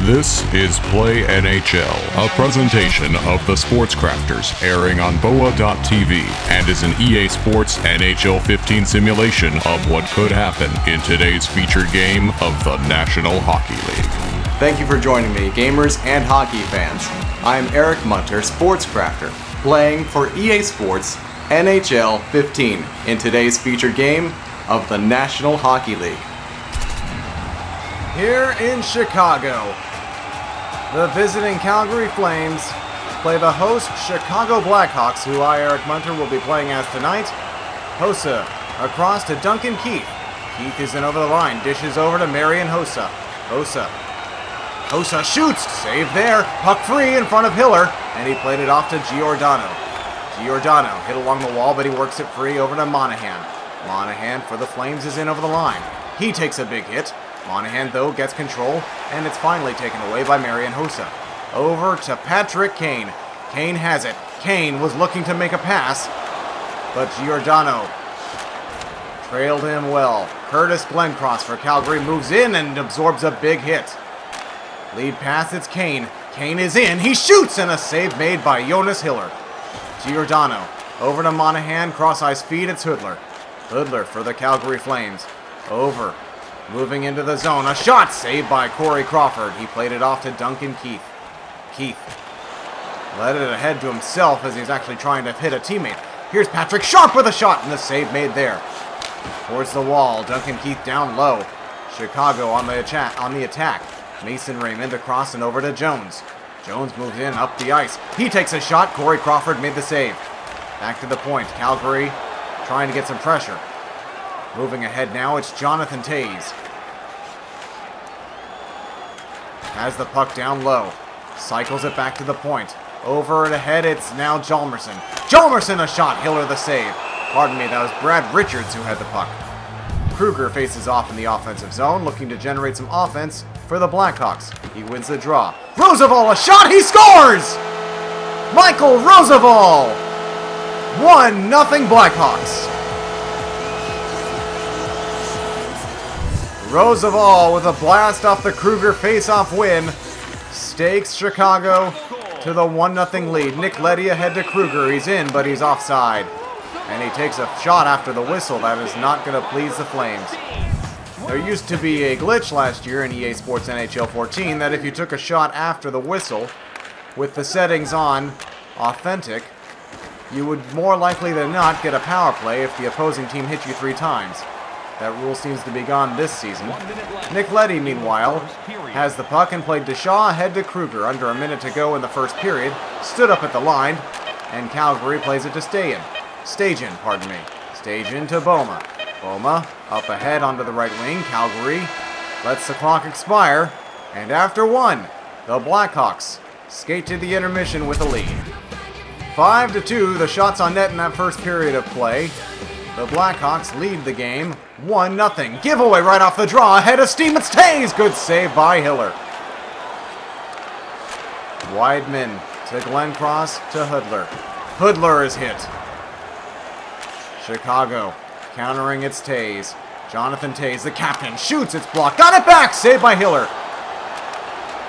This is Play NHL, a presentation of the Sports Crafters, airing on BOA.TV, and is an EA Sports NHL 15 simulation of what could happen in today's featured game of the National Hockey League. Thank you for joining me, gamers and hockey fans. I am Eric Munter, Sports Crafter, playing for EA Sports NHL 15 in today's featured game of the National Hockey League. Here in Chicago, the visiting Calgary Flames play the host Chicago Blackhawks, who I, Eric Munter, will be playing as tonight. Hossa across to Duncan Keith. Keith is in over the line, dishes over to Marian Hossa. Hossa shoots, save there, puck free in front of Hiller, and he played it off to Giordano. Giordano hit along the wall, but he works it free over to Monahan. Monahan for the Flames is in over the line. He takes a big hit. Monahan, though, gets control, and it's finally taken away by Marian Hossa. Over to Patrick Kane. Kane has it. Kane was looking to make a pass, but Giordano trailed him well. Curtis Glencross for Calgary moves in and absorbs a big hit. Lead pass, it's Kane. Kane is in. He shoots, and a save made by Jonas Hiller. Giordano over to Monahan. Cross-ice feed, it's Hudler. Hudler for the Calgary Flames. Over. Moving into the zone. A shot saved by Corey Crawford. He played it off to Duncan Keith. Keith led it ahead to himself as he's actually trying to hit a teammate. Here's Patrick Sharp with a shot, and the save made there. Towards the wall. Duncan Keith down low. Chicago on the attack. Mason Raymond across and over to Jones. Jones moves in up the ice. He takes a shot. Corey Crawford made the save. Back to the point. Calgary trying to get some pressure. Moving ahead now, it's Jonathan Toews. Has the puck down low. Cycles it back to the point. Over and ahead, it's now Hjalmarsson. Hjalmarsson a shot. Hiller the save. Pardon me, that was Brad Richards who had the puck. Kruger faces off in the offensive zone, looking to generate some offense for the Blackhawks. He wins the draw. Roosevelt a shot. He scores! Michael Roosevelt! 1-0 Blackhawks. Roosevelt with a blast off the Kruger face-off win stakes Chicago to the 1-0 lead. Nick Leddy ahead to Kruger. He's in, but he's offside. And he takes a shot after the whistle. That is not going to please the Flames. There used to be a glitch last year in EA Sports NHL 14 that if you took a shot after the whistle with the settings on authentic, you would more likely than not get a power play if the opposing team hit you 3 times. That rule seems to be gone this season. Nick Leddy, meanwhile, has the puck and played to Shaw ahead to Kruger. Under a minute to go in the first period. Stood up at the line, and Calgary plays it to Stajan to Boma. Boma up ahead onto the right wing. Calgary lets the clock expire, and after 1, the Blackhawks skate to the intermission with a lead. 5-2, the shots on net in that first period of play. The Blackhawks lead the game 1-0. Giveaway right off the draw. Ahead of steam, it's Toews. Good save by Hiller. Weidman to Glencross to Hudler. Hudler is hit. Chicago countering, it's Toews. Jonathan Toews, the captain, shoots. It's blocked. Got it back. Saved by Hiller.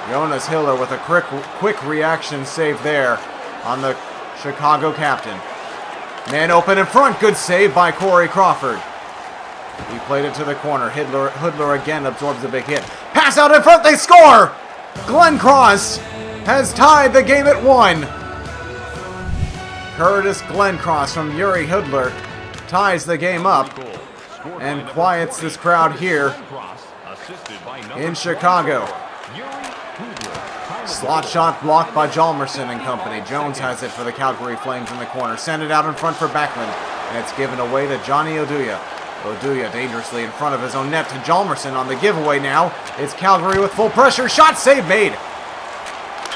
Jonas Hiller with a quick reaction save there on the Chicago captain. Man open in front. Good save by Corey Crawford. He played it to the corner. Hudler again absorbs a big hit. Pass out in front. They score! Glencross has tied the game at 1. Curtis Glencross from Yuri Hudler ties the game up and quiets this crowd here in Chicago. Slot shot blocked by Hjalmarsson and company. Jones has it for the Calgary Flames in the corner. Send it out in front for Backlund, and it's given away to Johnny Oduya. Oduya dangerously in front of his own net to Hjalmarsson on the giveaway now. It's Calgary with full pressure. Shot save made.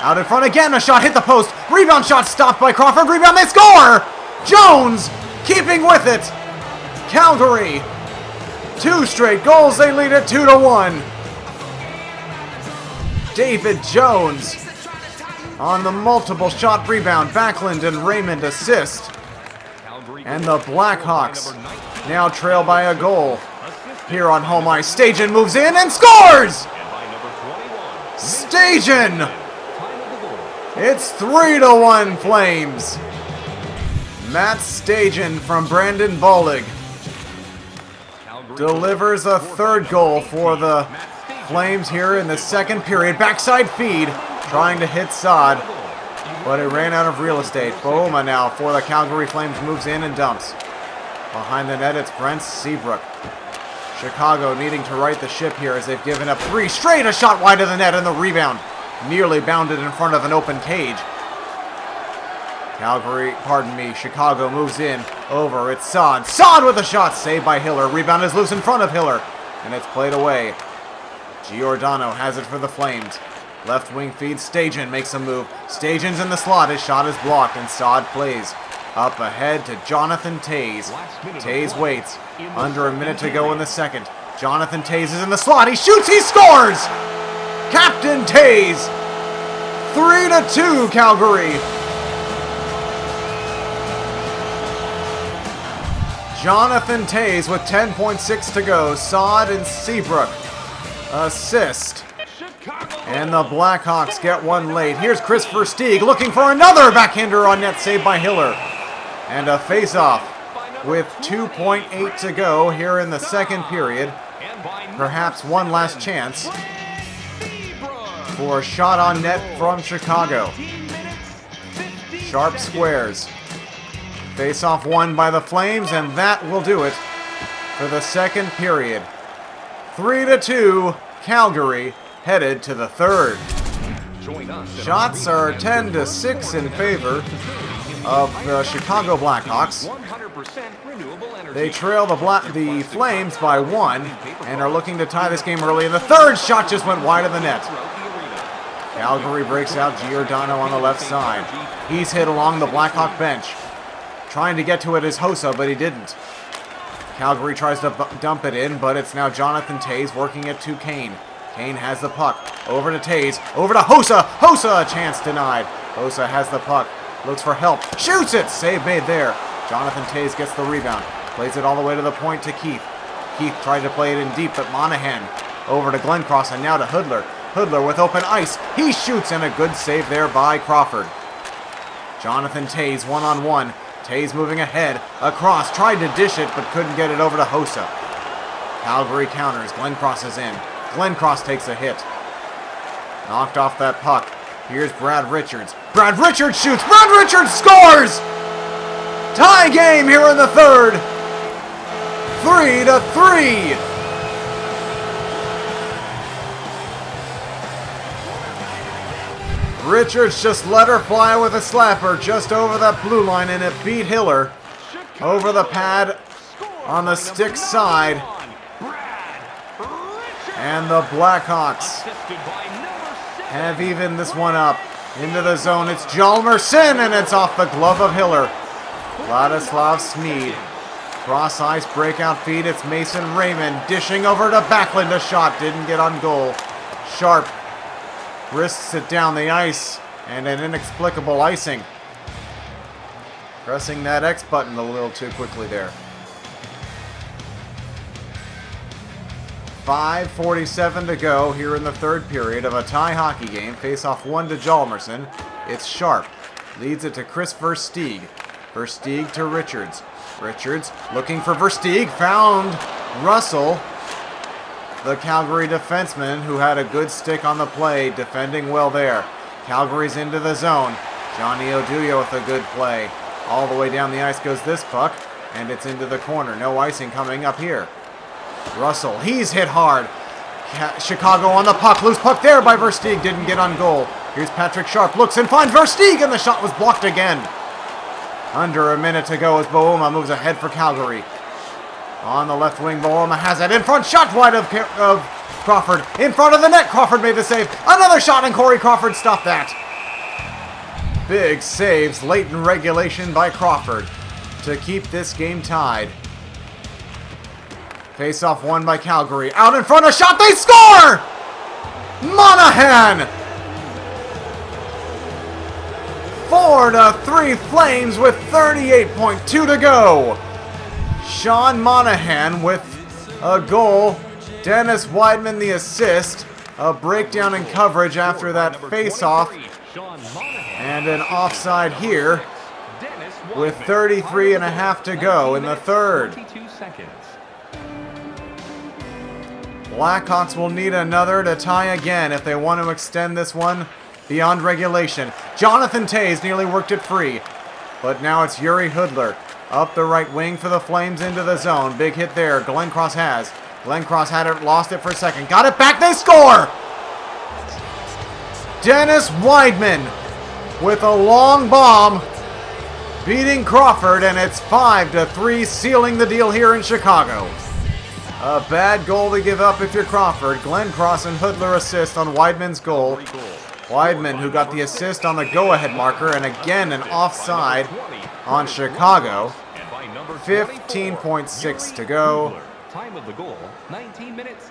Out in front again. A shot hit the post. Rebound shot stopped by Crawford. Rebound, they score! Jones keeping with it. Calgary, 2 straight goals. They lead it 2-1. David Jones on the multiple shot rebound. Backlund and Raymond assist. And the Blackhawks now trail by a goal here on home ice. Stajan moves in and scores! Stajan! It's 3-1 Flames. Matt Stajan from Brandon Bollig delivers a third goal for the Flames here in the second period. Backside feed, trying to hit Saad, but it ran out of real estate. Bouma now for the Calgary Flames moves in and dumps. Behind the net, it's Brent Seabrook. Chicago needing to right the ship here as they've given up 3 straight. A shot wide of the net and the rebound nearly bounded in front of an open cage. Chicago moves in over. It's Saad. Saad with a shot, saved by Hiller. Rebound is loose in front of Hiller, and it's played away. Giordano has it for the Flames. Left wing feed. Stajan makes a move. Stajan's in the slot. His shot is blocked, and Saad plays up ahead to Jonathan Toews. Toews waits. Under a minute to go in the second. Jonathan Toews is in the slot. He shoots. He scores! Captain Toews. 3-2 Calgary. Jonathan Toews with 10.6 to go. Saad and Seabrook assist. And the Blackhawks get one late. Here's Chris Versteeg looking for another backhander on net, saved by Hiller. And a face-off with 2.8 to go here in the second period. Perhaps one last chance for a shot on net from Chicago. Sharp squares. Face-off won by the Flames, and that will do it for the second period. 3-2, Calgary headed to the third. Shots are 10-6 in favor of the Chicago Blackhawks. They trail the Flames by 1 and are looking to tie this game early. And the third shot just went wide of the net. Calgary breaks out. Giordano on the left side. He's hit along the Blackhawk bench. Trying to get to it is Hossa, but he didn't. Calgary tries to dump it in, but it's now Jonathan Toews working it to Kane. Kane has the puck. Over to Toews. Over to Hossa. Hossa, a chance denied. Hossa has the puck. Looks for help. Shoots it. Save made there. Jonathan Toews gets the rebound. Plays it all the way to the point to Keith. Keith tried to play it in deep, but Monahan over to Glencross and now to Hoodler. Hoodler with open ice. He shoots, and a good save there by Crawford. Jonathan Toews one-on-one. Toews moving ahead. Across. Tried to dish it, but couldn't get it over to Hossa. Calgary counters. Glencross is in. Glencross takes a hit. Knocked off that puck. Here's Brad Richards. Brad Richards shoots. Brad Richards scores! Tie game here in the third. 3-3. Richards just let her fly with a slapper just over that blue line, and it beat Hiller over the pad on the stick side. And the Blackhawks have evened this one up. Into the zone, it's Hjalmarsson, and it's off the glove of Hiller. Vladislav Smeed. Cross ice breakout feed, it's Mason Raymond dishing over to Backlund. A shot didn't get on goal. Sharp wrists it down the ice, and an inexplicable icing. Pressing that X button a little too quickly there. 5:47 to go here in the third period of a tie hockey game. Face-off 1 to Hjalmarsson. It's Sharp. Leads it to Chris Versteeg. Versteeg to Richards. Richards looking for Versteeg. Found Russell, the Calgary defenseman, who had a good stick on the play, defending well there. Calgary's into the zone. Johnny Oduya with a good play. All the way down the ice goes this puck, and it's into the corner. No icing coming up here. Russell, he's hit hard. Chicago on the puck. Loose puck there by Versteeg. Didn't get on goal. Here's Patrick Sharp. Looks and finds Versteeg, and the shot was blocked again. Under a minute to go as Bouma moves ahead for Calgary. On the left wing, Bouma has it. In front, shot wide of Crawford. In front of the net, Crawford made the save. Another shot, and Corey Crawford stopped that. Big saves late in regulation by Crawford to keep this game tied. Face-off won by Calgary. Out in front, a shot, they score! Monahan! 4-3 Flames with 38.2 to go. Sean Monahan with a goal. Dennis Weidman the assist. A breakdown in coverage after that face-off. And an offside here with 33 and a half to go in the third. Blackhawks will need another to tie again if they want to extend this one beyond regulation. Jonathan Toews nearly worked it free, but now it's Yuri Hudler up the right wing for the Flames into the zone. Big hit there. Glenncross has. Glenncross had it, lost it for a second. Got it back, they score! Dennis Weidman with a long bomb beating Crawford, and it's 5-3, sealing the deal here in Chicago. A bad goal to give up if you're Crawford. Glenncross and Hudler assist on Weidman's goal. Weidman, who got the assist on the go-ahead marker, and again an offside on Chicago. 15.6 to go.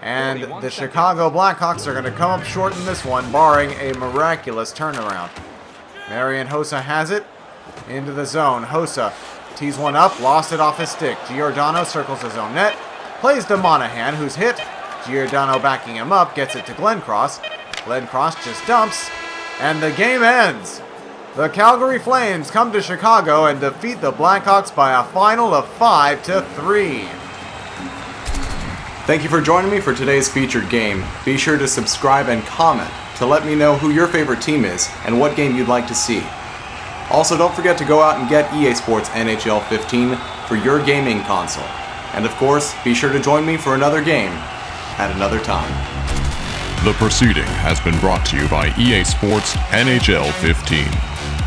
And the Chicago Blackhawks are going to come up short in this one, barring a miraculous turnaround. Marian Hossa has it into the zone. Hossa tees one up, lost it off his stick. Giordano circles his own net, plays to Monahan, who's hit. Giordano backing him up, gets it to Glenncross. Glenncross just dumps, and the game ends. The Calgary Flames come to Chicago and defeat the Blackhawks by a final of 5-3. Thank you for joining me for today's featured game. Be sure to subscribe and comment to let me know who your favorite team is and what game you'd like to see. Also, don't forget to go out and get EA Sports NHL 15 for your gaming console. And of course, be sure to join me for another game at another time. The proceeding has been brought to you by EA Sports NHL 15.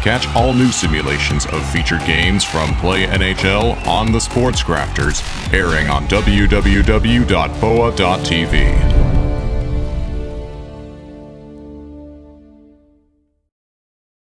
Catch all new simulations of featured games from Play NHL on the Sports Crafters, airing on www.boa.tv.